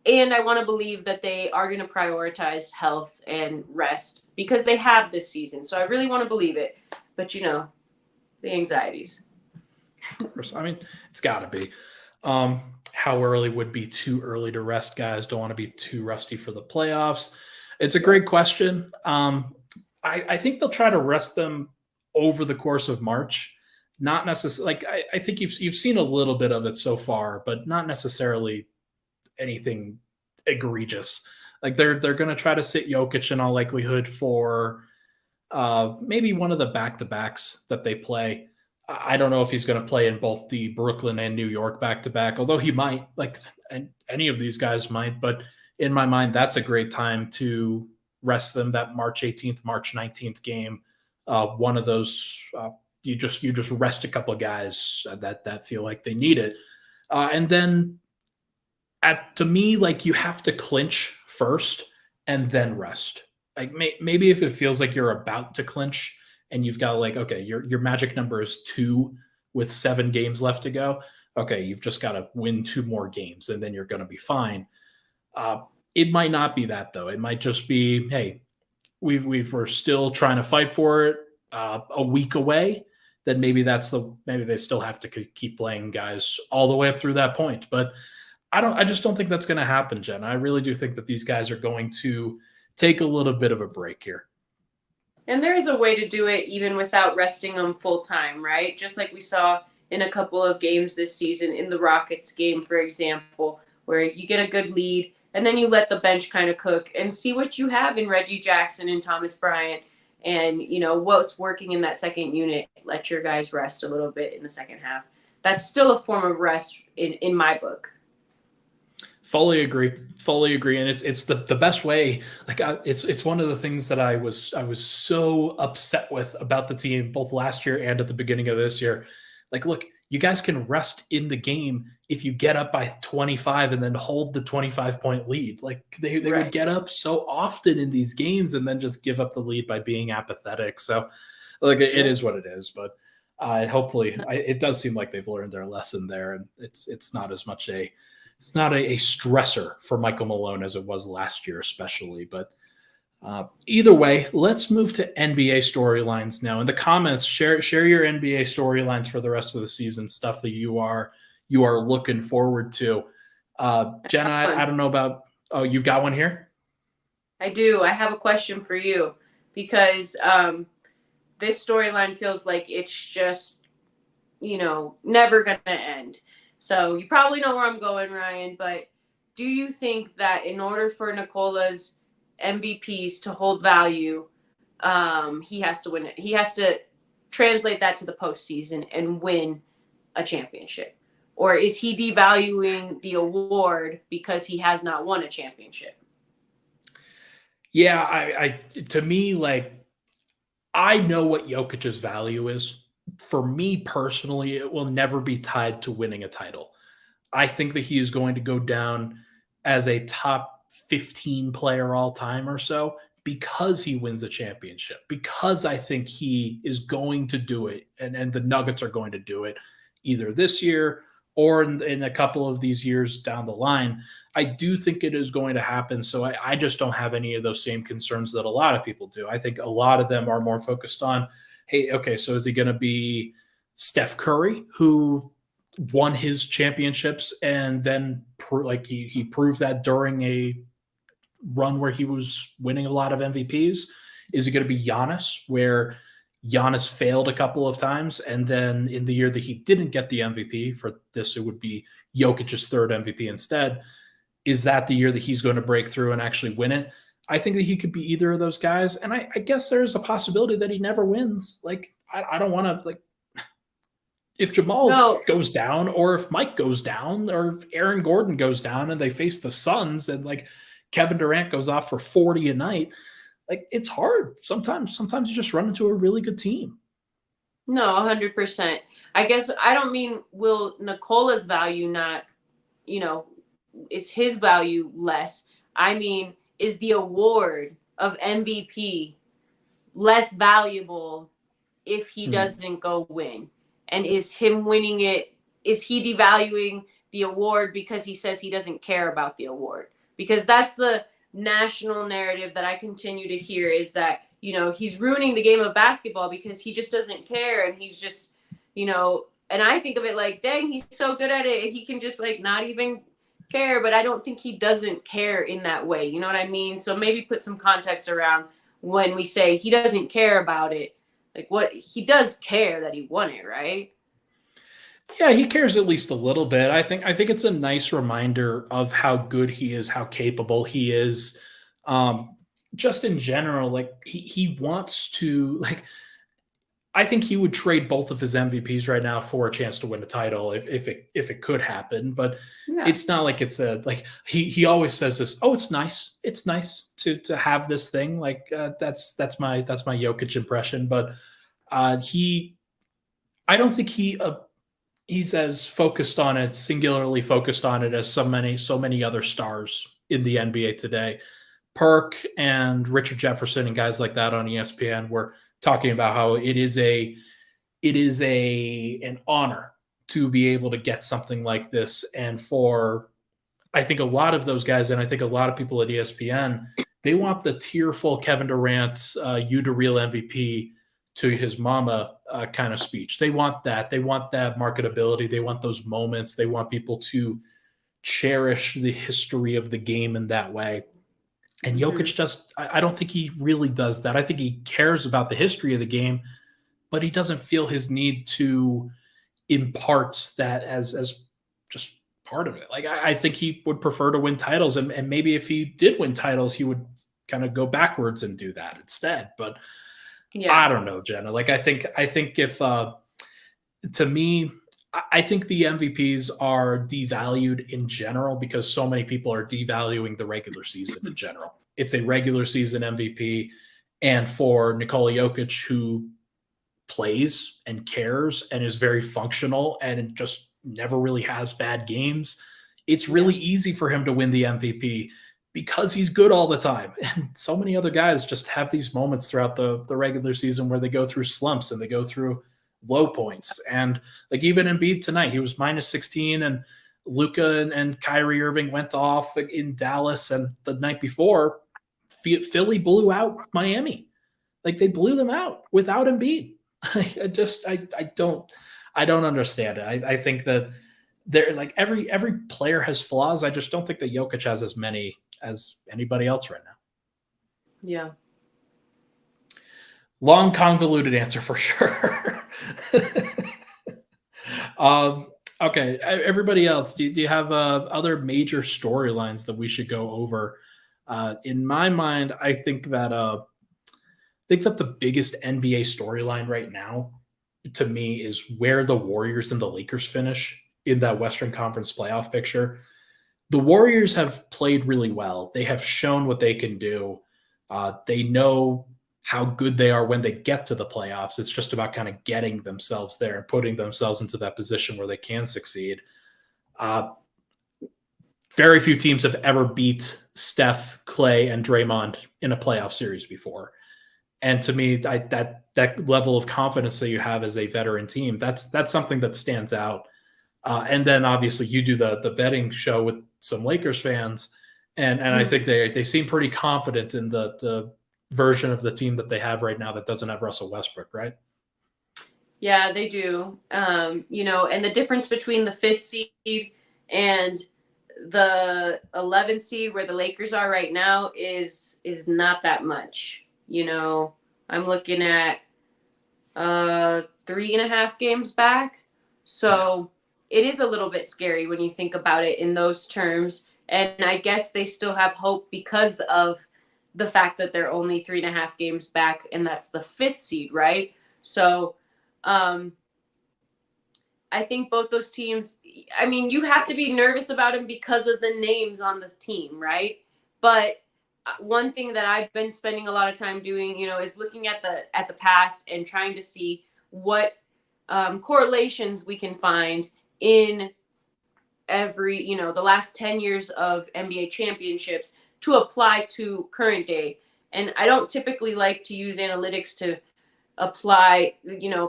And I want to believe that they are going to prioritize health and rest because they have this season. So I really want to believe it. But the anxieties. Of course. I mean, it's got to be. How early would be too early to rest guys? Don't want to be too rusty for the playoffs. It's a great question. I think they'll try to rest them over the course of March. Not necessarily like I think you've seen a little bit of it so far, but not necessarily anything egregious. Like they're going to try to sit Jokic in all likelihood for maybe one of the back-to-backs that they play. I don't know if he's going to play in both the Brooklyn and New York back-to-back, although he might, like any of these guys might. But in my mind, that's a great time to rest them. That March 18th, March 19th game, one of those you just rest a couple of guys that feel like they need it, and then to me, like you have to clinch first and then rest. Like maybe if it feels like you're about to clinch and you've got like, okay, your magic number is 2 with 7 games left to go. Okay, you've just got to win 2 more games and then you're going to be fine. It might not be that though. It might just be, hey, we're still trying to fight for it. A week away, then maybe maybe they still have to keep playing guys all the way up through that point. But I just don't think that's going to happen, Jen. I really do think that these guys are going to take a little bit of a break here. And there is a way to do it even without resting them full time, right? Just like we saw in a couple of games this season, in the Rockets game, for example, where you get a good lead and then you let the bench kind of cook and see what you have in Reggie Jackson and Thomas Bryant and, what's working in that second unit. Let your guys rest a little bit in the second half. That's still a form of rest in my book. Fully agree, and it's the best way. Like it's one of the things that I was so upset with about the team both last year and at the beginning of this year. Like, look, you guys can rest in the game if you get up by 25 and then hold the 25-point lead. Like they Right. would get up so often in these games and then just give up the lead by being apathetic. So, like it is what it is, but. Hopefully, it does seem like they've learned their lesson there, and it's not as much it's not a stressor for Michael Malone as it was last year, especially. But Either way, let's move to NBA storylines now. In the comments, share your NBA storylines for the rest of the season, stuff that you are looking forward to. Jenna, I don't know about. Oh, you've got one here. I do. I have a question for you because this storyline feels like it's just, never going to end. So you probably know where I'm going, Ryan, but do you think that in order for Nikola's MVPs to hold value, he has to win it? He has to translate that to the postseason and win a championship? Or is he devaluing the award because he has not won a championship? Yeah, I to me, like, I know what Jokic's value is. For me personally, it will never be tied to winning a title. I think that he is going to go down as a top 15 player all time or so because he wins a championship, because I think he is going to do it, and the Nuggets are going to do it either this year or in a couple of these years down the line. I do think it is going to happen. So I just don't have any of those same concerns that a lot of people do. I think a lot of them are more focused on, hey, okay, so is he going to be Steph Curry, who won his championships and then he proved that during a run where he was winning a lot of MVPs? Is it going to be Giannis, where Giannis failed a couple of times, and then in the year that he didn't get the MVP for this, it would be Jokic's third MVP instead? Is that the year that he's going to break through and actually win it? I think that he could be either of those guys, and I guess there's a possibility that he never wins. Like, I don't want to, like, if Jamal goes down, or if Mike goes down, or if Aaron Gordon goes down and they face the Suns, and like Kevin Durant goes off for 40 a night, like, it's hard. Sometimes you just run into a really good team. No, 100%. I guess I don't mean will Nikola's value not, is his value less? I mean, is the award of MVP less valuable if he doesn't go win? And is him winning it, is he devaluing the award because he says he doesn't care about the award? Because that's the national narrative that I continue to hear, is that, he's ruining the game of basketball because he just doesn't care. And he's just, and I think of it like, dang, he's so good at it. He can just like not even care. But I don't think he doesn't care in that way. You know what I mean? So maybe put some context around when we say he doesn't care about it. Like, what he does care that he won it, right? Yeah, he cares at least a little bit. I think it's a nice reminder of how good he is, how capable he is. Just in general, like, he wants to, like, I think he would trade both of his MVPs right now for a chance to win a title if it could happen. But it's not like it's a, like, he always says this. Oh, it's nice. It's nice to have this thing. Like, that's my Jokic impression. But I don't think he's as focused on it, singularly focused on it, as so many other stars in the NBA today. Perk and Richard Jefferson and guys like that on ESPN were talking about how it is an honor to be able to get something like this. And for, I think, a lot of those guys, and I think a lot of people at ESPN, they want the tearful Kevin Durant, you the real MVP to his mama kind of speech. They want that. They want that marketability. They want those moments. They want people to cherish the history of the game in that way. And Jokic just, I don't think he really does that. I think he cares about the history of the game, but he doesn't feel his need to impart that as just part of it. Like, I think he would prefer to win titles. And maybe if he did win titles, he would kind of go backwards and do that instead. But yeah, I don't know, Jenna. Like, I think if, to me, I think the MVPs are devalued in general because so many people are devaluing the regular season in general. It's a regular season MVP. And for Nikola Jokic, who plays and cares and is very functional and just never really has bad games, it's really easy for him to win the MVP because he's good all the time. And so many other guys just have these moments throughout the regular season where they go through slumps and they go through low points. And like, even Embiid tonight, he was minus 16, and Luka and Kyrie Irving went off in Dallas, and the night before Philly blew out Miami. Like they blew them out without Embiid. I don't understand it. I think that they're like every player has flaws. I just don't think that Jokic has as many as anybody else right now. Yeah. Long, convoluted answer for sure. Okay, everybody else, do you have other major storylines that we should go over? In my mind, I think that the biggest NBA storyline right now, to me, is where the Warriors and the Lakers finish in that Western Conference playoff picture. The Warriors have played really well. They have shown what they can do. They know how good they are when they get to the playoffs. It's just about kind of getting themselves there and putting themselves into that position where they can succeed. Very few teams have ever beat Steph, Clay, and Draymond in a playoff series before. And to me, that level of confidence that you have as a veteran team, that's something that stands out. And then obviously you do the betting show with some Lakers fans, and I think they seem pretty confident in the version of the team that they have right now that doesn't have Russell Westbrook, right? Yeah, they do. And the difference between the 5th seed and the 11th seed where the Lakers are right now is not that much. I'm looking at 3.5 games back. So it is a little bit scary when you think about it in those terms. And I guess they still have hope because of the fact that they're only 3.5 games back, and that's the 5th seed, right? So I think both those teams, I mean, you have to be nervous about them because of the names on the team, right? But one thing that I've been spending a lot of time doing, is looking at the past and trying to see what correlations we can find in every, the last 10 years of NBA championships to apply to current day. And I don't typically like to use analytics to apply,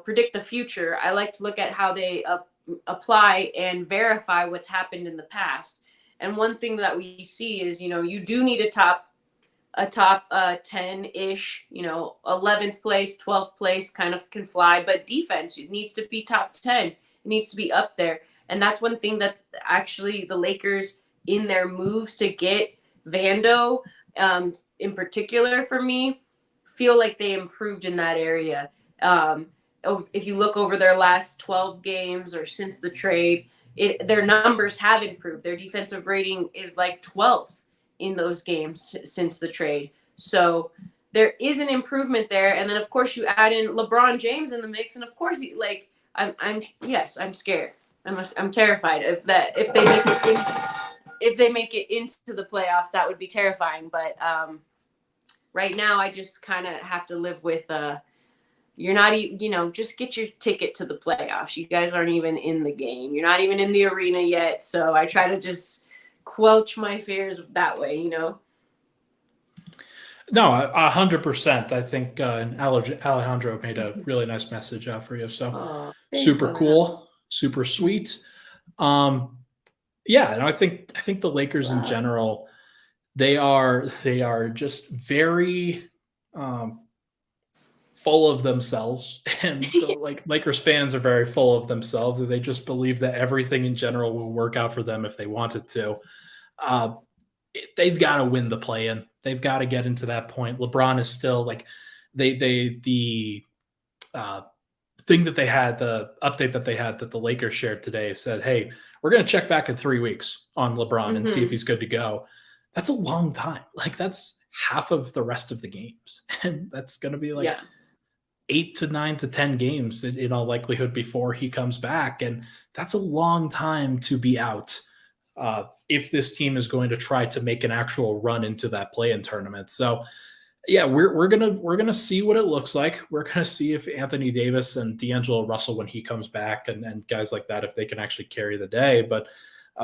predict the future. I like to look at how they apply and verify what's happened in the past. And one thing that we see is, you do need a top 10-ish, 11th place, 12th place kind of can fly, but defense, it needs to be top 10. It needs to be up there. And that's one thing that actually the Lakers, in their moves to get Vando, in particular for me, feel like they improved in that area. If you look over their last 12 games or since the trade, their numbers have improved. Their defensive rating is like 12th in those games since the trade. So there is an improvement there. And then of course you add in LeBron James in the mix, and of course I'm scared. I'm terrified if they make it into the playoffs. That would be terrifying. But right now I just kind of have to live with you're not even, just get your ticket to the playoffs. You guys aren't even in the game. You're not even in the arena yet. So I try to just quelch my fears that way, No, 100%. I think Alejandro made a really nice message out for you. So super cool, super sweet. And I think the Lakers in general, they are just very full of themselves, and Lakers fans are very full of themselves, and they just believe that everything in general will work out for them if they wanted to. They've got to win the play-in. They've got to get into that point. LeBron is still the thing that they had, the update that they had that the Lakers shared today said, hey, we're going to check back in 3 weeks on LeBron and see if he's good to go. That's a long time. That's half of the rest of the games. And that's going to be 8 to 9 to 10 games in all likelihood before he comes back. And that's a long time to be out if this team is going to try to make an actual run into that play-in tournament. So yeah, we're gonna see what it looks like. We're gonna see if Anthony Davis and D'Angelo Russell, when he comes back, and guys like that, if they can actually carry the day. But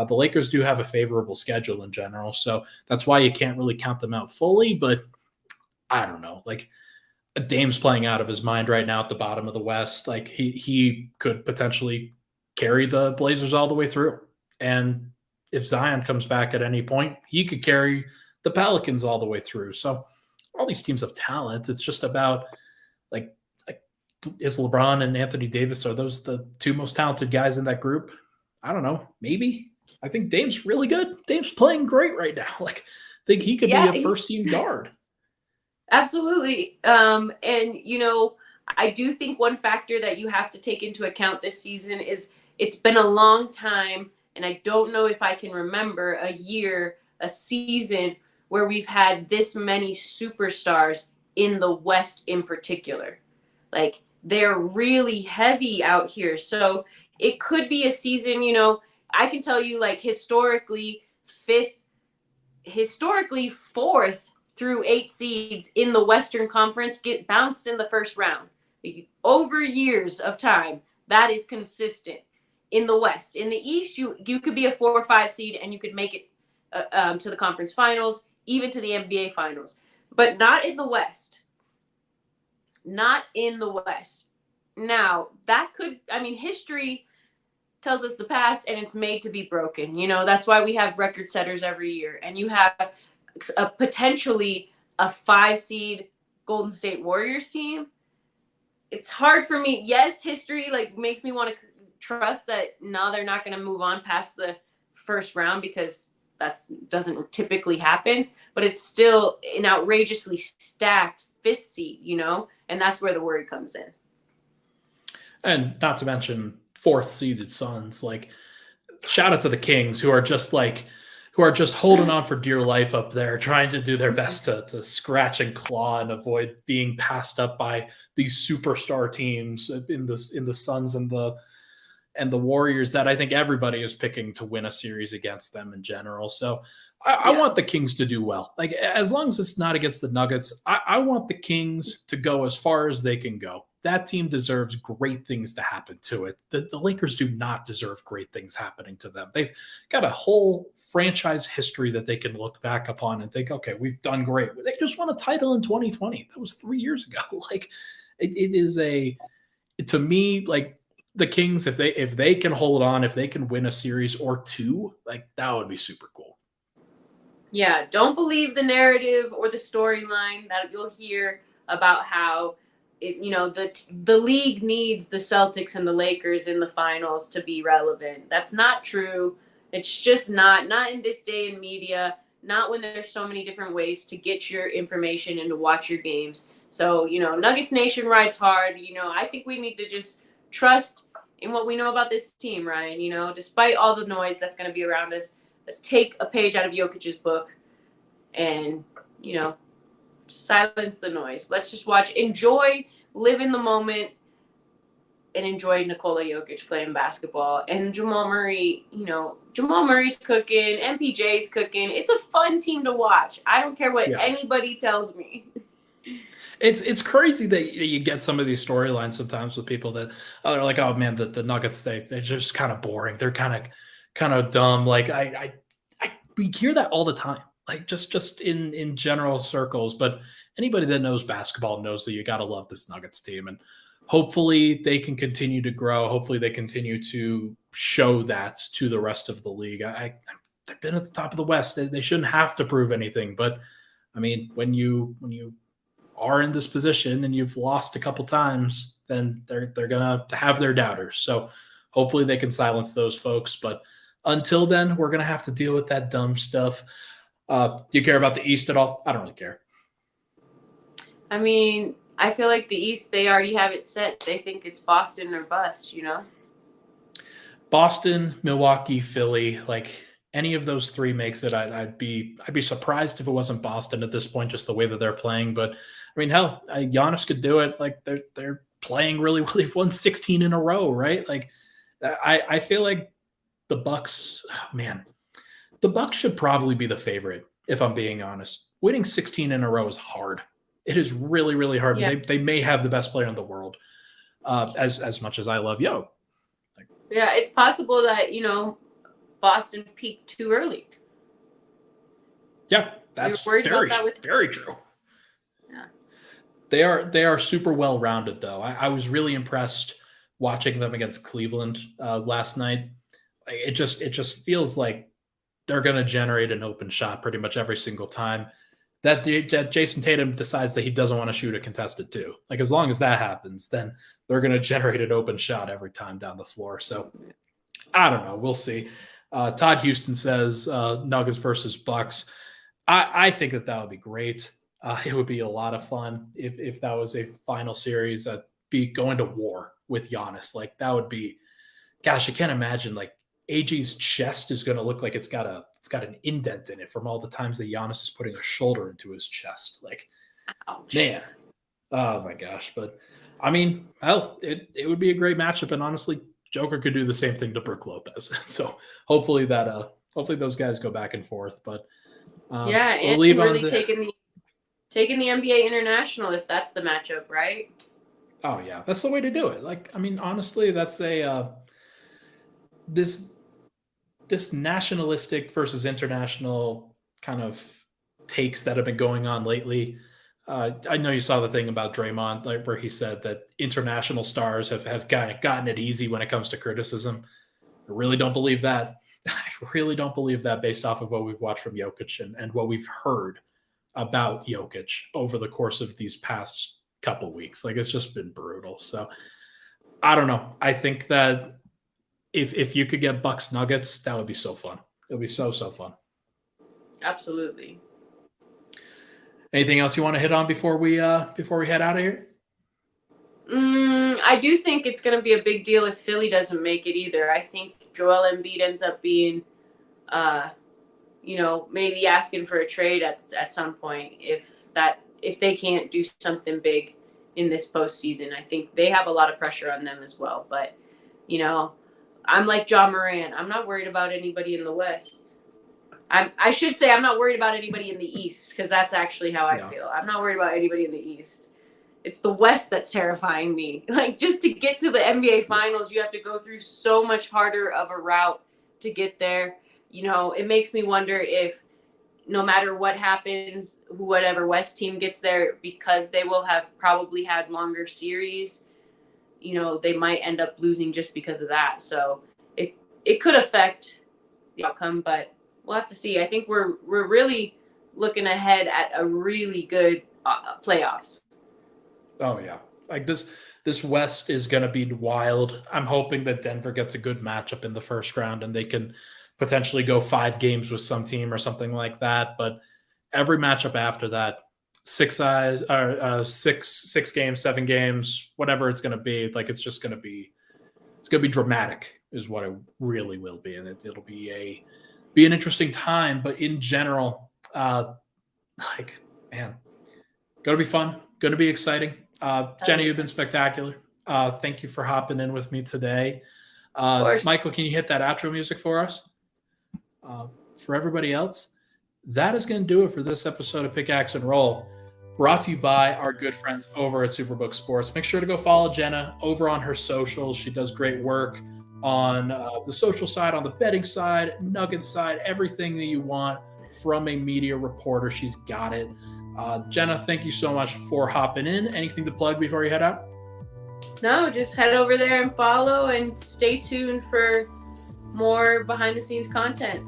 the Lakers do have a favorable schedule in general, so that's why you can't really count them out fully. But I don't know, Dame's playing out of his mind right now at the bottom of the West. He could potentially carry the Blazers all the way through, and if Zion comes back at any point, he could carry the Pelicans all the way through. So all these teams have talent. It's just about like is LeBron and Anthony Davis, are those the two most talented guys in that group? I don't know. Maybe. I think Dame's really good. Dame's playing great right now. Like, I think he could be a first team guard. Absolutely. And, I do think one factor that you have to take into account this season is it's been a long time, and I don't know if I can remember a season where we've had this many superstars in the West in particular. Like, they're really heavy out here. So it could be a season, I can tell you, like, historically, fourth through 8 seeds in the Western Conference get bounced in the first round. Over years of time, that is consistent in the West. In the East, you could be a 4 or 5 seed and you could make it to the conference finals, even to the NBA finals, but not in the West. Not in the West. Now, history tells us the past, and it's made to be broken. That's why we have record setters every year, and you have potentially a 5 seed Golden State Warriors team. It's hard for me. Yes, history makes me want to trust that no, they're not going to move on past the first round because that doesn't typically happen. But it's still an outrageously stacked 5th seed, and that's where the worry comes in. And not to mention 4th seeded Suns. Like, shout out to the Kings who are just holding on for dear life up there, trying to do their best to scratch and claw and avoid being passed up by these superstar teams in the Suns and the Warriors that I think everybody is picking to win a series against them in general. So I want the Kings to do well. Like, as long as it's not against the Nuggets, I want the Kings to go as far as they can go. That team deserves great things to happen to it. The Lakers do not deserve great things happening to them. They've got a whole franchise history that they can look back upon and think, okay, we've done great. They just won a title in 2020. That was 3 years ago. Like, it is to me, like, the Kings, if they can hold on, if they can win a series or 2, like, that would be super cool. Yeah, don't believe the narrative or the storyline that you'll hear about how the league needs the Celtics and the Lakers in the finals to be relevant. That's not true. It's just not in this day in media, not when there's so many different ways to get your information and to watch your games. So, Nuggets Nation rides hard. I think we need to just trust in what we know about this team, Ryan. Despite all the noise that's going to be around us, let's take a page out of Jokic's book and, just silence the noise. Let's just enjoy, live in the moment, and enjoy Nikola Jokic playing basketball. And Jamal Murray, Jamal Murray's cooking, MPJ's cooking. It's a fun team to watch. I don't care what anybody tells me. It's crazy that you get some of these storylines sometimes with people that are like, oh man, the Nuggets, they're just kind of boring. They're kind of dumb. Like we hear that all the time, like just in general circles. But anybody that knows basketball knows that you got to love this Nuggets team, and hopefully they can continue to grow. Hopefully they continue to show that to the rest of the league. They've been at the top of the West. They shouldn't have to prove anything, but I mean, when you are in this position and you've lost a couple times, then they're gonna have their doubters. So hopefully they can silence those folks. But until then, we're gonna have to deal with that dumb stuff. Do you care about the East at all? I don't really care. I mean, I feel like the East, they already have it set. They think it's Boston or bust, Boston, Milwaukee, Philly, like any of those 3 makes it. I'd be surprised if it wasn't Boston at this point, just the way that they're playing. But I mean, hell, Giannis could do it. Like they're playing really well. They've won 16 in a row, right? Like I feel like the Bucks, the Bucks should probably be the favorite, if I'm being honest. Winning 16 in a row is hard. It is really, really hard. Yeah. They may have the best player in the world, as much as I love Yo. Yeah, it's possible that, Boston peaked too early. Yeah, that's very true. Yeah. They are super well-rounded, though. I was really impressed watching them against Cleveland last night. It just feels like they're going to generate an open shot pretty much every single time that Jason Tatum decides that he doesn't want to shoot a contested two. Like, as long as that happens, then they're going to generate an open shot every time down the floor. So I don't know. We'll see. Todd Houston says Nuggets versus Bucks. I think that would be great. It would be a lot of fun if that was a final series that be going to war with Giannis. Like, that would be, gosh, I can't imagine. Like, AG's chest is going to look like it's got an indent in it from all the times that Giannis is putting a shoulder into his chest. Like, ouch. Man, oh my gosh. But I mean, it would be a great matchup, and honestly, Joker could do the same thing to Brook Lopez. So hopefully those guys go back and forth. But yeah, and we'll really taking the NBA International if that's the matchup, right? Oh yeah, that's the way to do it. Like, I mean, honestly, that's a this nationalistic versus international kind of takes that have been going on lately. I know you saw the thing about Draymond, like, where he said that international stars have gotten it easy when it comes to criticism. I really don't believe that. I really don't believe that based off of what we've watched from Jokic and what we've heard about Jokic over the course of these past couple weeks. Like, it's just been brutal. So I don't know. I think that if you could get Bucks Nuggets, that would be so fun. It would be so fun. Absolutely. Anything else you want to hit on before we head out of here? I do think it's going to be a big deal if Philly doesn't make it either. I think Joel Embiid ends up being, maybe asking for a trade at some point if they can't do something big in this postseason. I think they have a lot of pressure on them as well. But, I'm like John Moran. I'm not worried about anybody in the West. I should say I'm not worried about anybody in the East, because that's actually how I feel. I'm not worried about anybody in the East. It's the West that's terrifying me. Like, just to get to the NBA Finals, you have to go through so much harder of a route to get there. It makes me wonder if no matter what happens, whatever West team gets there, because they will have probably had longer series, they might end up losing just because of that. So it could affect the outcome, but we'll have to see. I think we're really looking ahead at a really good playoffs. Oh yeah, like this West is going to be wild. I'm hoping that Denver gets a good matchup in the first round and they can potentially go 5 games with some team or something like that. But every matchup after that, 6 games, 7 games, whatever it's going to be, like, it's going to be dramatic is what it really will be. And it'll be an interesting time, but in general, man, going to be fun, going to be exciting. Jenny, you've been spectacular. Thank you for hopping in with me today. Michael, can you hit that outro music for us? For everybody else, that is going to do it for this episode of Pickaxe and Roll, brought to you by our good friends over at Superbook Sports. Make sure to go follow Jena over on her socials. She does great work on the social side, on the betting side, Nuggets side, everything that you want from a media reporter. She's got it. Jena, thank you so much for hopping in. Anything to plug before you head out? No, just head over there and follow, and stay tuned for more behind-the-scenes content.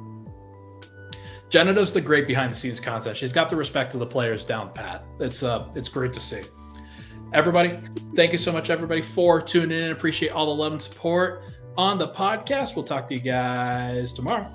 Jena does the great behind-the-scenes content. She's got the respect of the players down pat. It's great to see. Everybody, thank you so much, everybody, for tuning in. Appreciate all the love and support on the podcast. We'll talk to you guys tomorrow.